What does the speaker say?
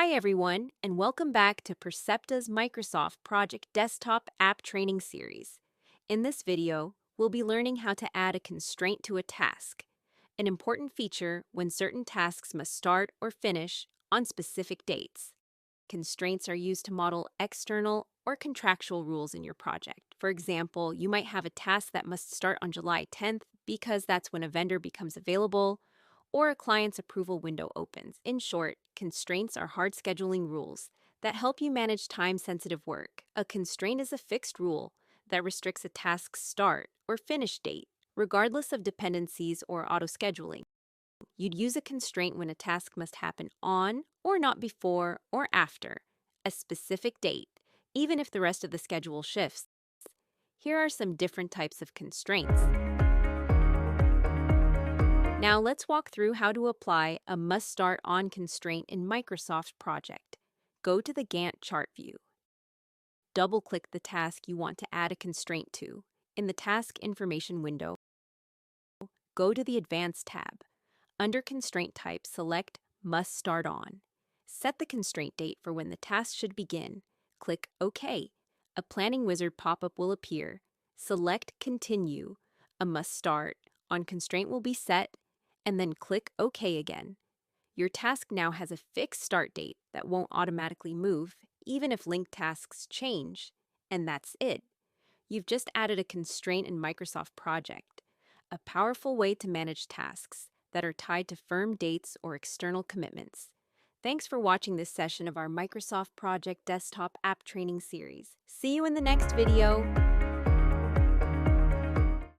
Hi, everyone, and welcome back to Percepta's Microsoft Project Desktop App Training Series. In this video, we'll be learning how to add a constraint to a task, an important feature when certain tasks must start or finish on specific dates. Constraints are used to model external or contractual rules in your project. For example, you might have a task that must start on July 10th because that's when a vendor becomes available, or a client's approval window opens. In short, constraints are hard scheduling rules that help you manage time-sensitive work. A constraint is a fixed rule that restricts a task's start or finish date, regardless of dependencies or auto-scheduling. You'd use a constraint when a task must happen on or not before or after a specific date, even if the rest of the schedule shifts. Here are some different types of constraints. Now let's walk through how to apply a must start on constraint in Microsoft Project. Go to the Gantt chart view. Double-click the task you want to add a constraint to. In the Task Information window, go to the Advanced tab. Under Constraint Type, select Must Start On. Set the constraint date for when the task should begin. Click OK. A planning wizard pop-up will appear. Select Continue. A must start on constraint will be set, and then click OK again. Your task now has a fixed start date that won't automatically move, even if linked tasks change, and that's it. You've just added a constraint in Microsoft Project, a powerful way to manage tasks that are tied to firm dates or external commitments. Thanks for watching this session of our Microsoft Project Desktop App Training Series. See you in the next video!